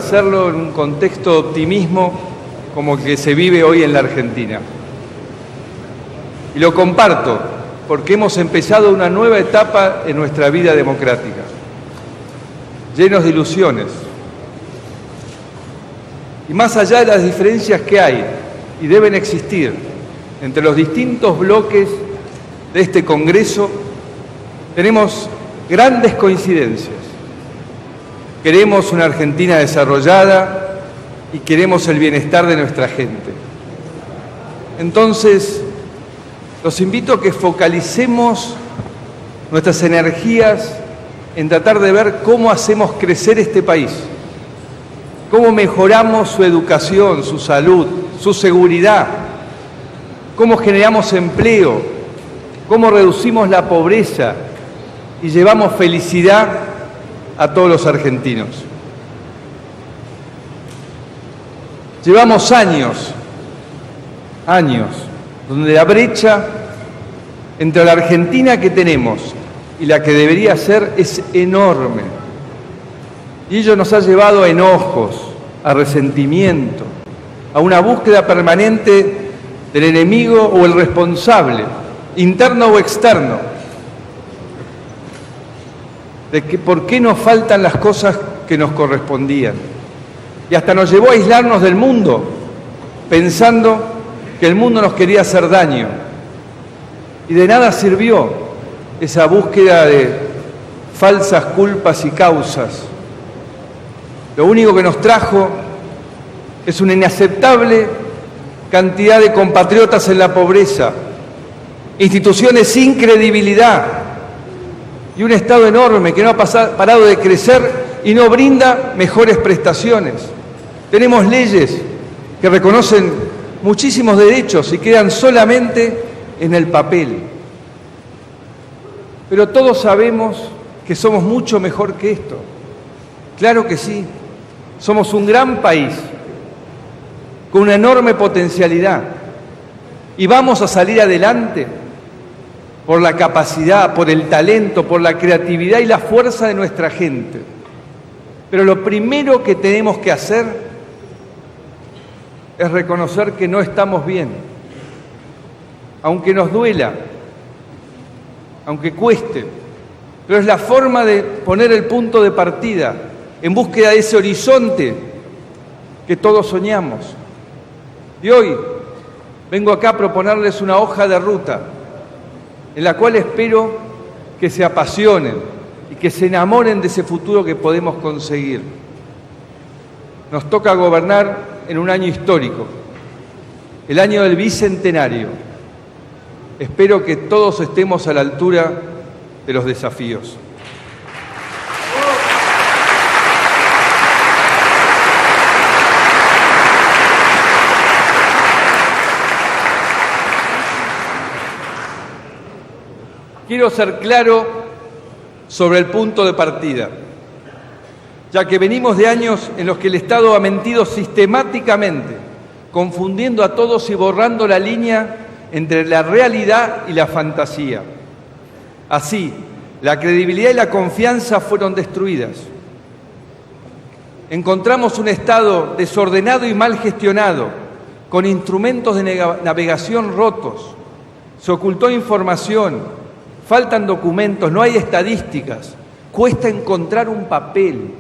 hacerlo en un contexto de optimismo como el que se vive hoy en la Argentina. Y lo comparto porque hemos empezado una nueva etapa en nuestra vida democrática, llenos de ilusiones. Y más allá de las diferencias que hay y deben existir entre los distintos bloques de este Congreso, tenemos grandes coincidencias. Queremos una Argentina desarrollada y queremos el bienestar de nuestra gente. Entonces, los invito a que focalicemos nuestras energías en tratar de ver cómo hacemos crecer este país, cómo mejoramos su educación, su salud, su seguridad, cómo generamos empleo, cómo reducimos la pobreza y llevamos felicidad a todos los argentinos. Llevamos años, donde la brecha entre la Argentina que tenemos y la que debería ser es enorme. Y ello nos ha llevado a enojos, a resentimiento, a una búsqueda permanente del enemigo o el responsable, interno o externo, de que por qué nos faltan las cosas que nos correspondían. Y hasta nos llevó a aislarnos del mundo, pensando que el mundo nos quería hacer daño. Y de nada sirvió esa búsqueda de falsas culpas y causas. Lo único que nos trajo es una inaceptable cantidad de compatriotas en la pobreza, instituciones sin credibilidad y un Estado enorme que no ha parado de crecer y no brinda mejores prestaciones. Tenemos leyes que reconocen muchísimos derechos y quedan solamente en el papel. Pero todos sabemos que somos mucho mejor que esto. Claro que sí, somos un gran país con una enorme potencialidad y vamos a salir adelante por la capacidad, por el talento, por la creatividad y la fuerza de nuestra gente. Pero lo primero que tenemos que hacer es reconocer que no estamos bien, aunque nos duela, aunque cueste, pero es la forma de poner el punto de partida en búsqueda de ese horizonte que todos soñamos. Y hoy vengo acá a proponerles una hoja de ruta en la cual espero que se apasionen y que se enamoren de ese futuro que podemos conseguir. Nos toca gobernar en un año histórico, el año del Bicentenario. Espero que todos estemos a la altura de los desafíos. Quiero ser claro sobre el punto de partida, ya que venimos de años en los que el Estado ha mentido sistemáticamente, confundiendo a todos y borrando la línea entre la realidad y la fantasía. Así, la credibilidad y la confianza fueron destruidas. Encontramos un Estado desordenado y mal gestionado, con instrumentos de navegación rotos. Se ocultó información, faltan documentos, no hay estadísticas, cuesta encontrar un papel.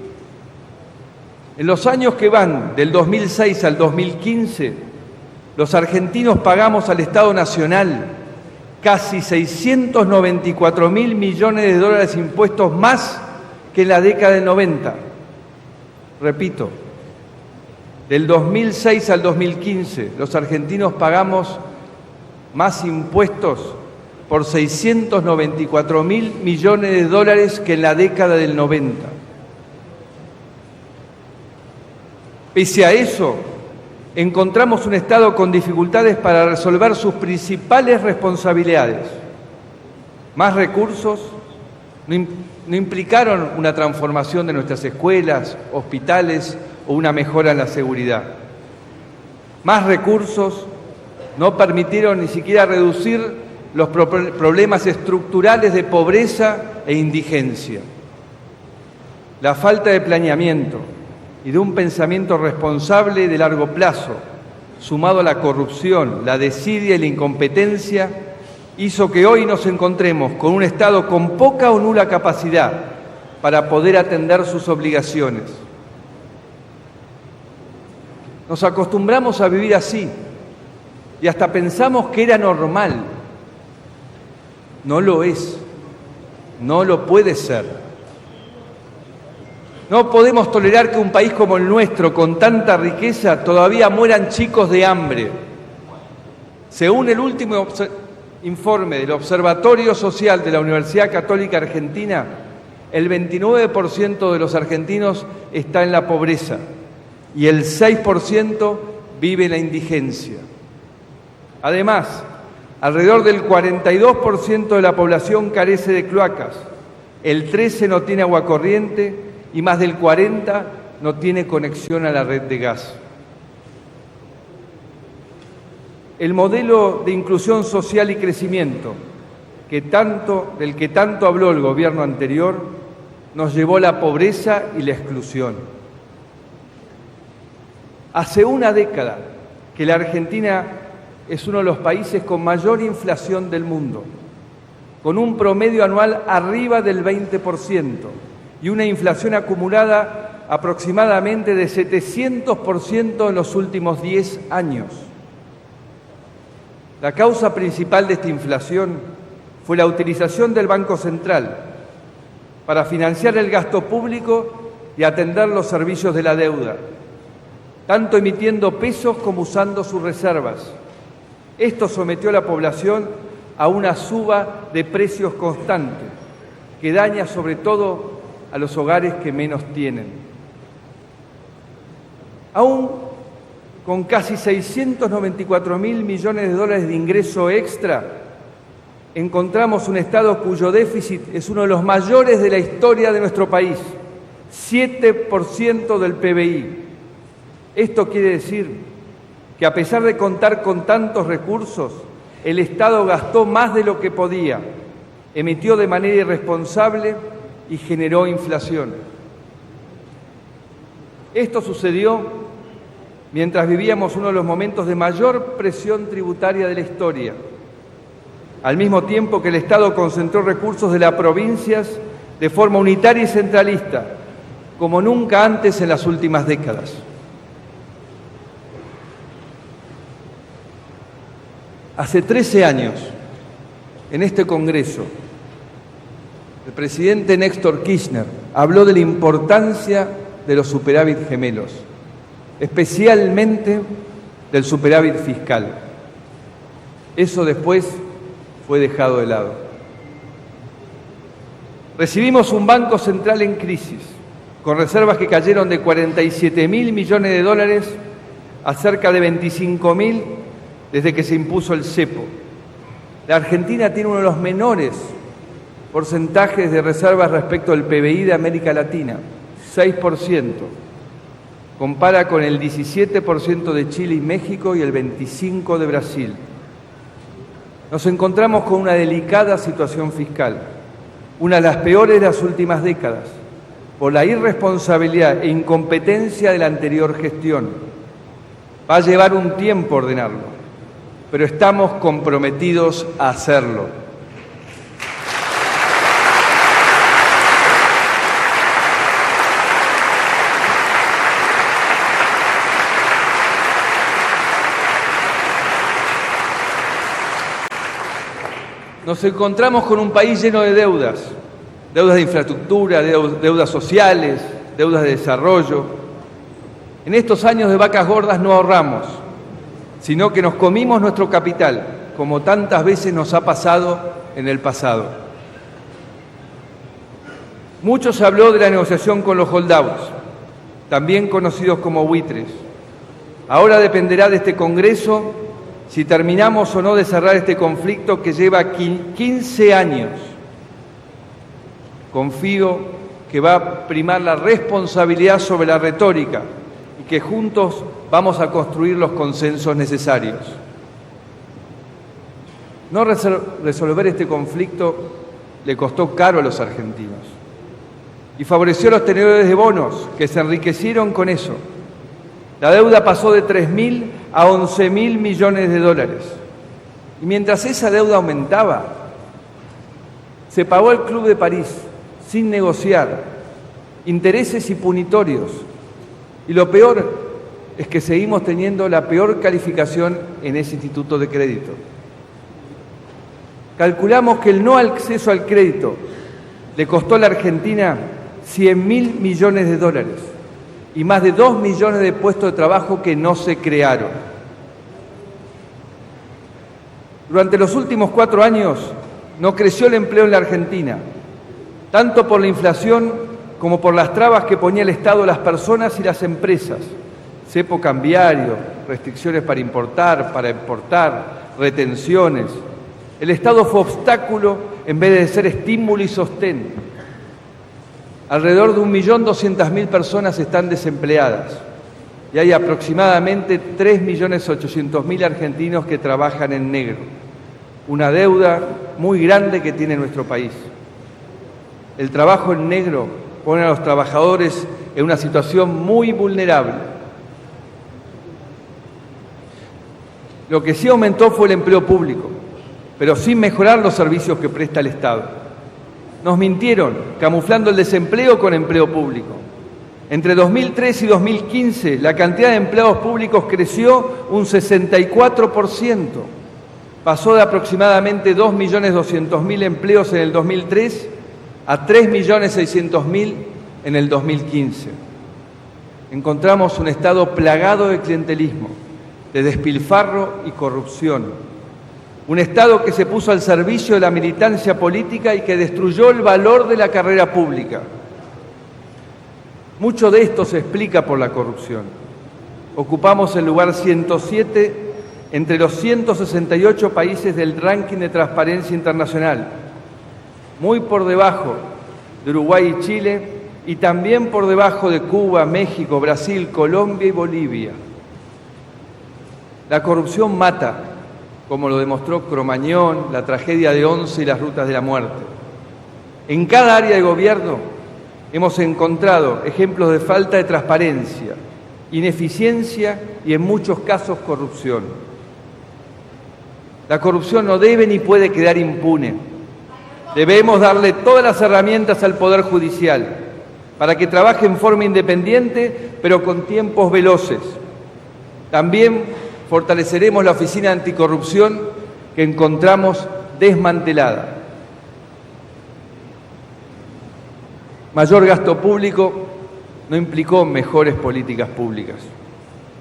En los años que van del 2006 al 2015, los argentinos pagamos al Estado Nacional casi 694.000 millones de dólares de impuestos más que en la década del 90. Repito, del 2006 al 2015, los argentinos pagamos más impuestos por 694.000 millones de dólares que en la década del 90. Pese a eso, encontramos un Estado con dificultades para resolver sus principales responsabilidades. Más recursos no implicaron una transformación de nuestras escuelas, hospitales o una mejora en la seguridad. Más recursos no permitieron ni siquiera reducir los problemas estructurales de pobreza e indigencia. La falta de planeamiento y de un pensamiento responsable de largo plazo, sumado a la corrupción, la desidia y la incompetencia, hizo que hoy nos encontremos con un Estado con poca o nula capacidad para poder atender sus obligaciones. Nos acostumbramos a vivir así y hasta pensamos que era normal. No lo es, no lo puede ser. No podemos tolerar que un país como el nuestro, con tanta riqueza, todavía mueran chicos de hambre. Según el último informe del Observatorio Social de la Universidad Católica Argentina, el 29% de los argentinos está en la pobreza y el 6% vive en la indigencia. Además, alrededor del 42% de la población carece de cloacas, el 13% no tiene agua corriente y más del 40% no tiene conexión a la red de gas. El modelo de inclusión social y crecimiento del que tanto habló el gobierno anterior nos llevó a la pobreza y la exclusión. Hace una década que la Argentina es uno de los países con mayor inflación del mundo, con un promedio anual arriba del 20% y una inflación acumulada aproximadamente de 700% en los últimos 10 años. La causa principal de esta inflación fue la utilización del Banco Central para financiar el gasto público y atender los servicios de la deuda, tanto emitiendo pesos como usando sus reservas. Esto sometió a la población a una suba de precios constante, que daña sobre todo a los hogares que menos tienen. Aún con casi 694.000 millones de dólares de ingreso extra, encontramos un Estado cuyo déficit es uno de los mayores de la historia de nuestro país, 7% del PBI. Esto quiere decir que a pesar de contar con tantos recursos, el Estado gastó más de lo que podía, emitió de manera irresponsable y generó inflación. Esto sucedió mientras vivíamos uno de los momentos de mayor presión tributaria de la historia, al mismo tiempo que el Estado concentró recursos de las provincias de forma unitaria y centralista, como nunca antes en las últimas décadas. Hace 13 años, en este Congreso, el presidente Néstor Kirchner habló de la importancia de los superávit gemelos, especialmente del superávit fiscal. Eso después fue dejado de lado. Recibimos un Banco Central en crisis, con reservas que cayeron de 47.000 millones de dólares a cerca de 25.000 desde que se impuso el cepo. La Argentina tiene uno de los menores porcentajes de reservas respecto al PBI de América Latina, 6%. Compara con el 17% de Chile y México y el 25% de Brasil. Nos encontramos con una delicada situación fiscal, una de las peores de las últimas décadas, por la irresponsabilidad e incompetencia de la anterior gestión. Va a llevar un tiempo ordenarlo, pero estamos comprometidos a hacerlo. Nos encontramos con un país lleno de deudas, deudas de infraestructura, deudas sociales, deudas de desarrollo. En estos años de vacas gordas no ahorramos, sino que nos comimos nuestro capital, como tantas veces nos ha pasado en el pasado. Mucho se habló de la negociación con los holdouts, también conocidos como buitres. Ahora dependerá de este Congreso si terminamos o no de cerrar este conflicto que lleva 15 años. Confío que va a primar la responsabilidad sobre la retórica y que juntos vamos a construir los consensos necesarios. No resolver este conflicto le costó caro a los argentinos. y favoreció a los tenedores de bonos, que se enriquecieron con eso. La deuda pasó de 3.000 a 11.000 millones de dólares. Y mientras esa deuda aumentaba, se pagó el Club de París sin negociar, intereses y punitorios. Y lo peor es que seguimos teniendo la peor calificación en ese instituto de crédito. Calculamos que el no acceso al crédito le costó a la Argentina 100.000 millones de dólares y más de 2 millones de puestos de trabajo que no se crearon. Durante los últimos 4 años no creció el empleo en la Argentina, tanto por la inflación como por las trabas que ponía el Estado a las personas y las empresas. Cepo cambiario, restricciones para importar, para exportar, retenciones. El Estado fue obstáculo en vez de ser estímulo y sostén. Alrededor de 1.200.000 personas están desempleadas y hay aproximadamente 3.800.000 argentinos que trabajan en negro. Una deuda muy grande que tiene nuestro país. El trabajo en negro pone a los trabajadores en una situación muy vulnerable. Lo que sí aumentó fue el empleo público, pero sin mejorar los servicios que presta el Estado. Nos mintieron, camuflando el desempleo con empleo público. Entre 2003 y 2015, la cantidad de empleados públicos creció un 64%. Pasó de aproximadamente 2.200.000 empleos en el 2003 a 3.600.000 en el 2015. Encontramos un Estado plagado de clientelismo, de despilfarro y corrupción. Un Estado que se puso al servicio de la militancia política y que destruyó el valor de la carrera pública. Mucho de esto se explica por la corrupción. Ocupamos el lugar 107 entre los 168 países del ranking de Transparencia Internacional, muy por debajo de Uruguay y Chile y también por debajo de Cuba, México, Brasil, Colombia y Bolivia. La corrupción mata, como lo demostró Cromañón, la tragedia de Once y las rutas de la muerte. En cada área de gobierno hemos encontrado ejemplos de falta de transparencia, ineficiencia y, en muchos casos, corrupción. La corrupción no debe ni puede quedar impune. Debemos darle todas las herramientas al Poder Judicial para que trabaje en forma independiente, pero con tiempos veloces. También fortaleceremos la Oficina Anticorrupción que encontramos desmantelada. Mayor gasto público no implicó mejores políticas públicas.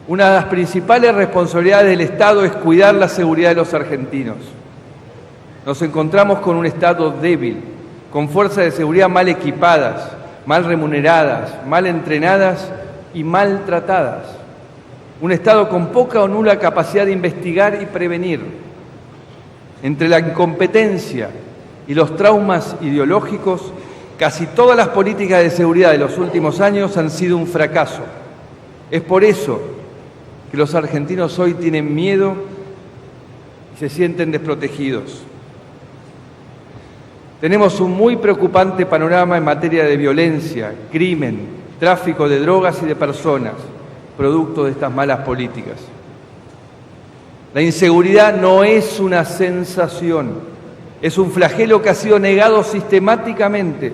Una de las principales responsabilidades del Estado es cuidar la seguridad de los argentinos. Nos encontramos con un Estado débil, con fuerzas de seguridad mal equipadas, mal remuneradas, mal entrenadas y maltratadas. Un Estado con poca o nula capacidad de investigar y prevenir. Entre la incompetencia y los traumas ideológicos, casi todas las políticas de seguridad de los últimos años han sido un fracaso. Es por eso que los argentinos hoy tienen miedo y se sienten desprotegidos. Tenemos un muy preocupante panorama en materia de violencia, crimen, tráfico de drogas y de personas, producto de estas malas políticas. La inseguridad no es una sensación, es un flagelo que ha sido negado sistemáticamente,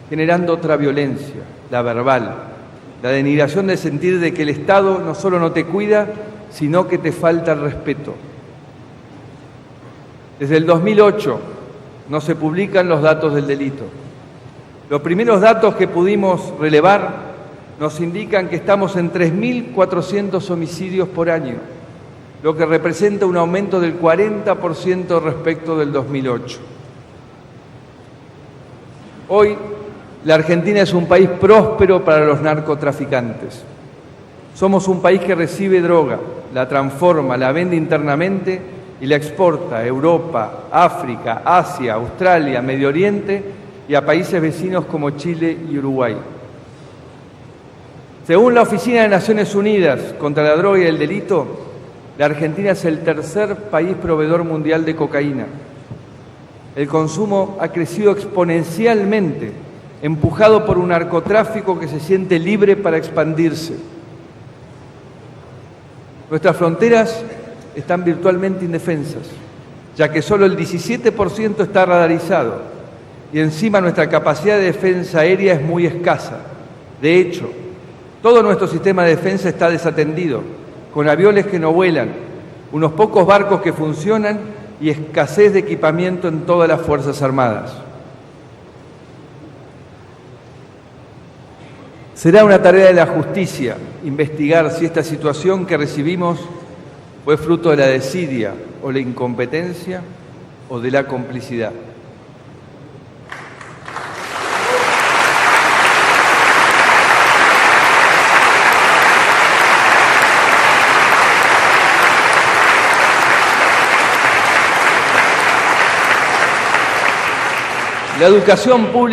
generando otra violencia, la verbal, la denigración del sentir de que el Estado no solo no te cuida, sino que te falta el respeto. Desde el 2008 no se publican los datos del delito. Los primeros datos que pudimos relevar nos indican que estamos en 3.400 homicidios por año, lo que representa un aumento del 40% respecto del 2008. Hoy, la Argentina es un país próspero para los narcotraficantes. Somos un país que recibe droga, la transforma, la vende internamente y la exporta a Europa, África, Asia, Australia, Medio Oriente y a países vecinos como Chile y Uruguay. Según la Oficina de Naciones Unidas contra la Droga y el Delito, la Argentina es el tercer país proveedor mundial de cocaína. El consumo ha crecido exponencialmente empujado por un narcotráfico que se siente libre para expandirse. Nuestras fronteras están virtualmente indefensas, ya que solo el 17% está radarizado y encima nuestra capacidad de defensa aérea es muy escasa. De hecho, todo nuestro sistema de defensa está desatendido, con aviones que no vuelan, unos pocos barcos que funcionan y escasez de equipamiento en todas las Fuerzas Armadas. Será una tarea de la justicia investigar si esta situación que recibimos fue fruto de la desidia o la incompetencia o de la complicidad. La educación pública